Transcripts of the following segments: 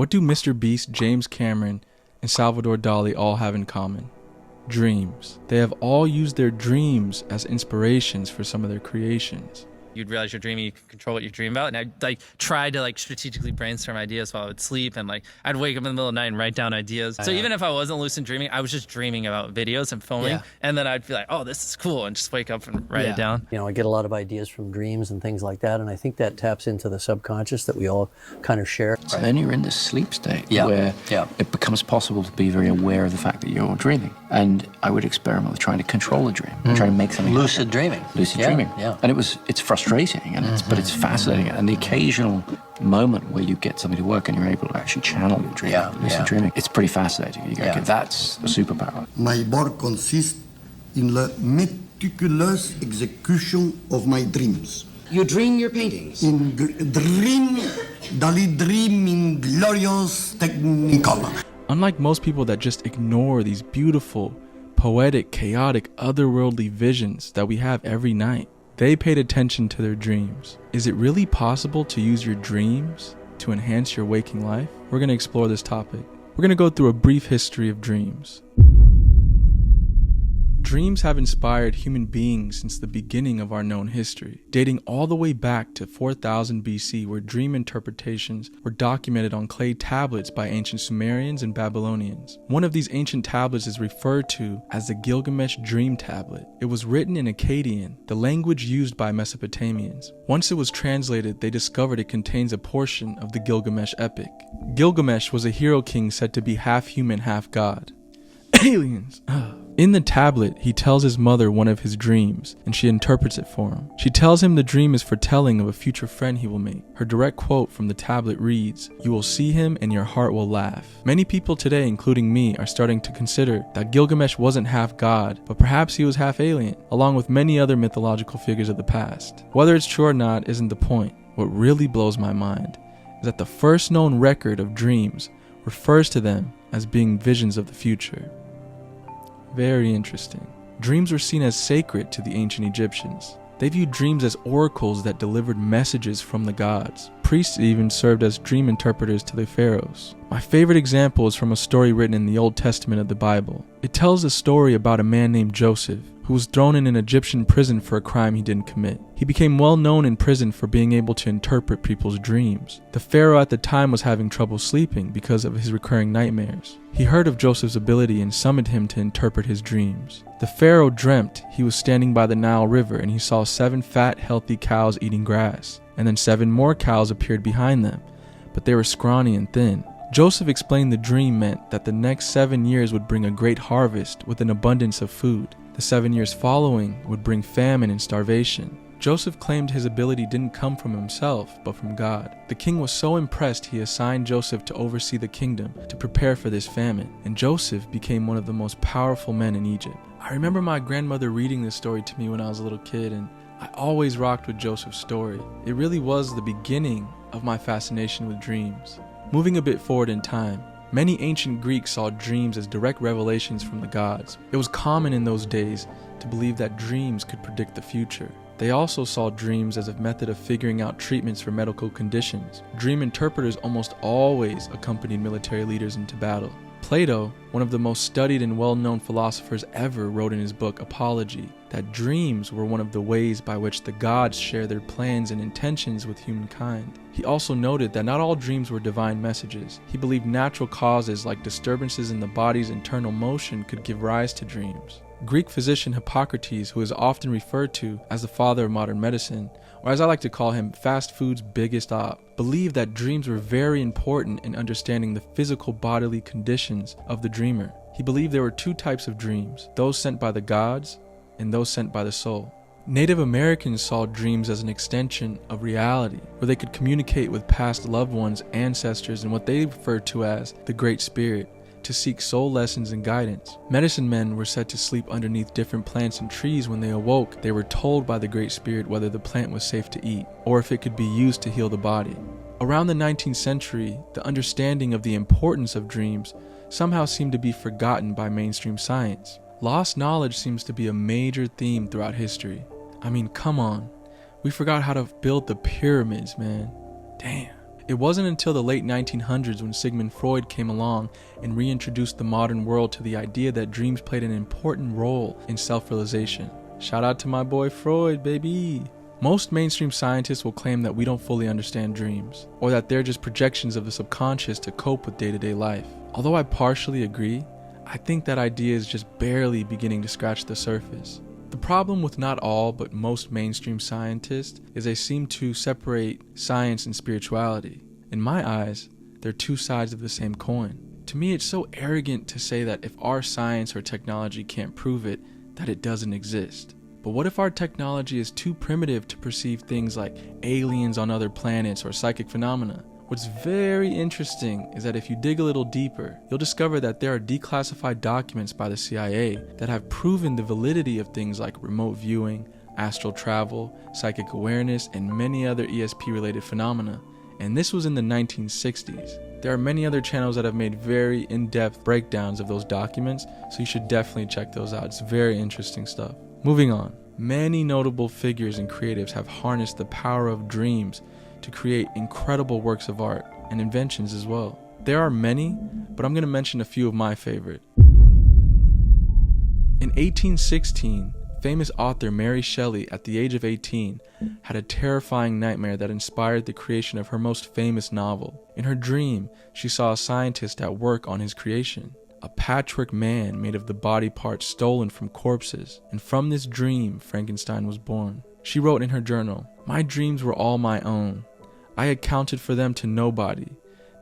What do Mr. Beast, James Cameron, and Salvador Dali all have in common? Dreams. They have all used their dreams as inspirations for some of their creations. You'd realize you're dreaming, you can control what you dream about. And I'd try to strategically brainstorm ideas while I would sleep. And I'd wake up in the middle of the night and write down ideas. So even if I wasn't lucid dreaming, I was just dreaming about videos and filming. Yeah. And then I'd be like, oh, this is cool. And just wake up and write it down. I get a lot of ideas from dreams and things like that. And I think that taps into the subconscious that we all kind of share. So then you're in this sleep state where it becomes possible to be very aware of the fact that you're dreaming. And I would experiment with trying to control a dream, trying to make something lucid dreaming. Lucid dreaming. Yeah. And it's frustrating, and but it's fascinating. And the occasional moment where you get something to work and you're able to actually channel your dream, lucid dreaming, it's pretty fascinating. You go, okay, that's a superpower. My work consists in the meticulous execution of my dreams. You dream your paintings? Dali dream in glorious technicolor. Unlike most people that just ignore these beautiful, poetic, chaotic, otherworldly visions that we have every night, they paid attention to their dreams. Is it really possible to use your dreams to enhance your waking life? We're going to explore this topic. We're going to go through a brief history of dreams. Dreams have inspired human beings since the beginning of our known history, dating all the way back to 4000 BC, where dream interpretations were documented on clay tablets by ancient Sumerians and Babylonians. One of these ancient tablets is referred to as the Gilgamesh Dream Tablet. It was written in Akkadian, the language used by Mesopotamians. Once it was translated, they discovered it contains a portion of the Gilgamesh epic. Gilgamesh was a hero king said to be half human, half god. Aliens! In the tablet, he tells his mother one of his dreams, and she interprets it for him. She tells him the dream is foretelling of a future friend he will make. Her direct quote from the tablet reads, "You will see him and your heart will laugh." Many people today, including me, are starting to consider that Gilgamesh wasn't half god, but perhaps he was half alien, along with many other mythological figures of the past. Whether it's true or not isn't the point. What really blows my mind is that the first known record of dreams refers to them as being visions of the future. Very interesting. Dreams were seen as sacred to the ancient Egyptians. They viewed dreams as oracles that delivered messages from the gods. Priests even served as dream interpreters to the pharaohs. My favorite example is from a story written in the Old Testament of the Bible. It tells a story about a man named Joseph, who was thrown in an Egyptian prison for a crime he didn't commit. He became well known in prison for being able to interpret people's dreams. The pharaoh at the time was having trouble sleeping because of his recurring nightmares. He heard of Joseph's ability and summoned him to interpret his dreams. The pharaoh dreamt he was standing by the Nile River and he saw 7 fat, healthy cows eating grass, and then 7 more cows appeared behind them, but they were scrawny and thin. Joseph explained the dream meant that the next 7 years would bring a great harvest with an abundance of food. The 7 years following would bring famine and starvation. Joseph claimed his ability didn't come from himself, but from God. The king was so impressed he assigned Joseph to oversee the kingdom to prepare for this famine, and Joseph became one of the most powerful men in Egypt. I remember my grandmother reading this story to me when I was a little kid, and I always rocked with Joseph's story. It really was the beginning of my fascination with dreams. Moving a bit forward in time, many ancient Greeks saw dreams as direct revelations from the gods. It was common in those days to believe that dreams could predict the future. They also saw dreams as a method of figuring out treatments for medical conditions. Dream interpreters almost always accompanied military leaders into battle. Plato, one of the most studied and well-known philosophers ever, wrote in his book Apology that dreams were one of the ways by which the gods share their plans and intentions with humankind. He also noted that not all dreams were divine messages. He believed natural causes like disturbances in the body's internal motion could give rise to dreams. Greek physician Hippocrates, who is often referred to as the father of modern medicine, or as I like to call him, fast food's biggest op, believed that dreams were very important in understanding the physical bodily conditions of the dreamer. He believed there were 2 types of dreams, those sent by the gods and those sent by the soul. Native Americans saw dreams as an extension of reality, where they could communicate with past loved ones, ancestors, and what they referred to as the Great Spirit, to seek soul lessons and guidance. Medicine men were said to sleep underneath different plants and trees. When they awoke, they were told by the Great Spirit whether the plant was safe to eat, or if it could be used to heal the body. Around the 19th century, the understanding of the importance of dreams somehow seemed to be forgotten by mainstream science. Lost knowledge seems to be a major theme throughout history. I mean, come on. We forgot how to build the pyramids, man. Damn. It wasn't until the late 1900s when Sigmund Freud came along and reintroduced the modern world to the idea that dreams played an important role in self-realization. Shout out to my boy Freud, baby! Most mainstream scientists will claim that we don't fully understand dreams, or that they're just projections of the subconscious to cope with day-to-day life. Although I partially agree, I think that idea is just barely beginning to scratch the surface. The problem with not all but most mainstream scientists is they seem to separate science and spirituality. In my eyes, they're two sides of the same coin. To me, it's so arrogant to say that if our science or technology can't prove it, that it doesn't exist. But what if our technology is too primitive to perceive things like aliens on other planets or psychic phenomena? What's very interesting is that if you dig a little deeper, you'll discover that there are declassified documents by the CIA that have proven the validity of things like remote viewing, astral travel, psychic awareness, and many other ESP-related phenomena. And this was in the 1960s. There are many other channels that have made very in-depth breakdowns of those documents, so you should definitely check those out. It's very interesting stuff. Moving on, many notable figures and creatives have harnessed the power of dreams to create incredible works of art and inventions as well. There are many, but I'm going to mention a few of my favorite. In 1816, famous author Mary Shelley, at the age of 18, had a terrifying nightmare that inspired the creation of her most famous novel. In her dream, she saw a scientist at work on his creation, a patchwork man made of the body parts stolen from corpses, and from this dream, Frankenstein was born. She wrote in her journal, "My dreams were all my own. I accounted for them to nobody.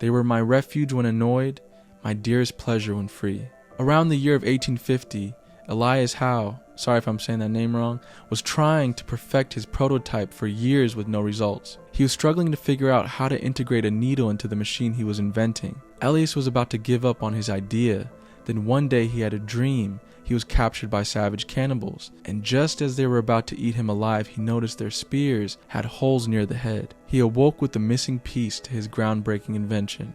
They were my refuge when annoyed, my dearest pleasure when free." Around the year of 1850, Elias Howe, sorry if I'm saying that name wrong, was trying to perfect his prototype for years with no results. He was struggling to figure out how to integrate a needle into the machine he was inventing. Elias was about to give up on his idea. Then one day he had a dream. He was captured by savage cannibals, and just as they were about to eat him alive, he noticed their spears had holes near the head. He awoke with the missing piece to his groundbreaking invention,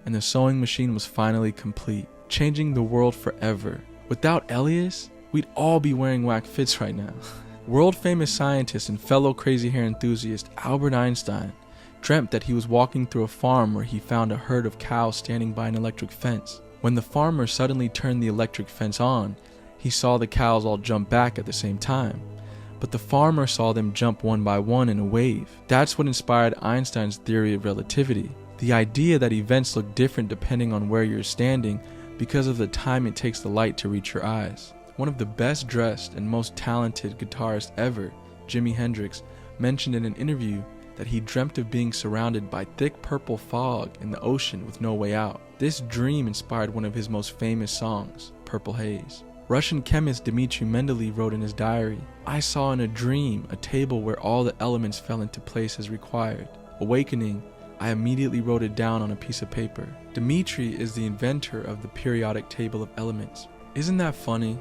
and the sewing machine was finally complete, changing the world forever. Without Elias, we'd all be wearing whack fits right now. World-famous scientist and fellow crazy hair enthusiast Albert Einstein dreamt that he was walking through a farm where he found a herd of cows standing by an electric fence. When the farmer suddenly turned the electric fence on, he saw the cows all jump back at the same time. But the farmer saw them jump one by one in a wave. That's what inspired Einstein's theory of relativity. The idea that events look different depending on where you're standing because of the time it takes the light to reach your eyes. One of the best dressed and most talented guitarists ever, Jimi Hendrix, mentioned in an interview that he dreamt of being surrounded by thick purple fog in the ocean with no way out. This dream inspired one of his most famous songs, Purple Haze. Russian chemist Dmitry Mendeleev wrote in his diary, "I saw in a dream a table where all the elements fell into place as required. Awakening, I immediately wrote it down on a piece of paper." Dmitry is the inventor of the periodic table of elements. Isn't that funny?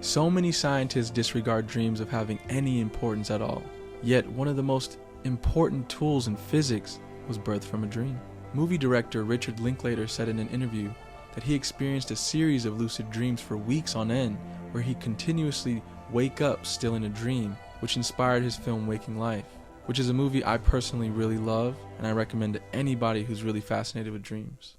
So many scientists disregard dreams of having any importance at all. Yet one of the most important tools in physics was birthed from a dream. Movie director Richard Linklater said in an interview that he experienced a series of lucid dreams for weeks on end, where he continuously wake up still in a dream, which inspired his film Waking Life, which is a movie I personally really love and I recommend to anybody who's really fascinated with dreams.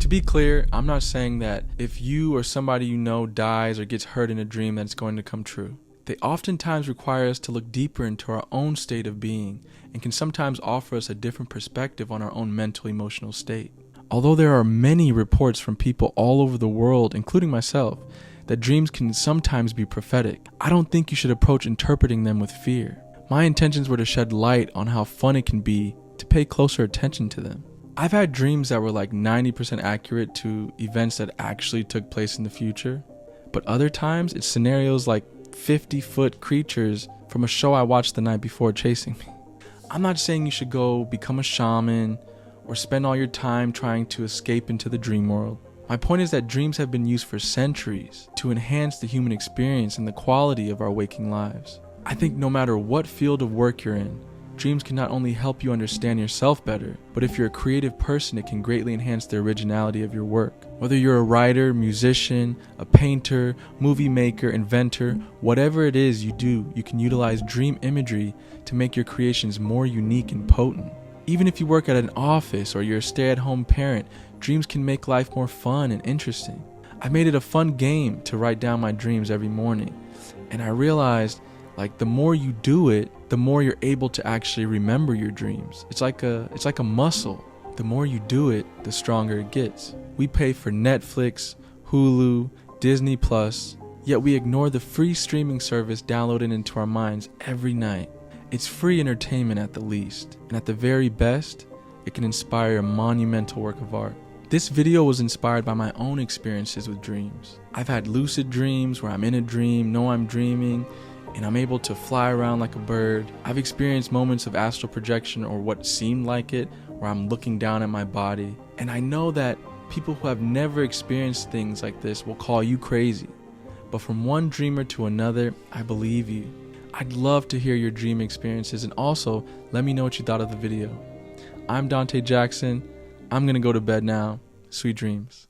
To be clear, I'm not saying that if you or somebody you know dies or gets hurt in a dream that it's going to come true. They oftentimes require us to look deeper into our own state of being and can sometimes offer us a different perspective on our own mental emotional state. Although there are many reports from people all over the world, including myself, that dreams can sometimes be prophetic, I don't think you should approach interpreting them with fear. My intentions were to shed light on how fun it can be to pay closer attention to them. I've had dreams that were like 90% accurate to events that actually took place in the future, but other times it's scenarios like 50-foot creatures from a show I watched the night before chasing me. I'm not saying you should go become a shaman or spend all your time trying to escape into the dream world. My point is that dreams have been used for centuries to enhance the human experience and the quality of our waking lives. I think no matter what field of work you're in, Dreams can not only help you understand yourself better, but if you're a creative person, it can greatly enhance the originality of your work. Whether you're a writer, musician, a painter, movie maker, inventor, whatever it is you do, you can utilize dream imagery to make your creations more unique and potent. Even if you work at an office or you're a stay-at-home parent, dreams can make life more fun and interesting. I made it a fun game to write down my dreams every morning, and I realized the more you do it, the more you're able to actually remember your dreams. It's like a muscle. The more you do it, the stronger it gets. We pay for Netflix, Hulu, Disney Plus, yet we ignore the free streaming service downloaded into our minds every night. It's free entertainment at the least, and at the very best, it can inspire a monumental work of art. This video was inspired by my own experiences with dreams. I've had lucid dreams where I'm in a dream, know I'm dreaming, and I'm able to fly around like a bird. I've experienced moments of astral projection, or what seemed like it, where I'm looking down at my body. And I know that people who have never experienced things like this will call you crazy. But from one dreamer to another, I believe you. I'd love to hear your dream experiences, and also let me know what you thought of the video. I'm Dante Jackson. I'm gonna go to bed now. Sweet dreams.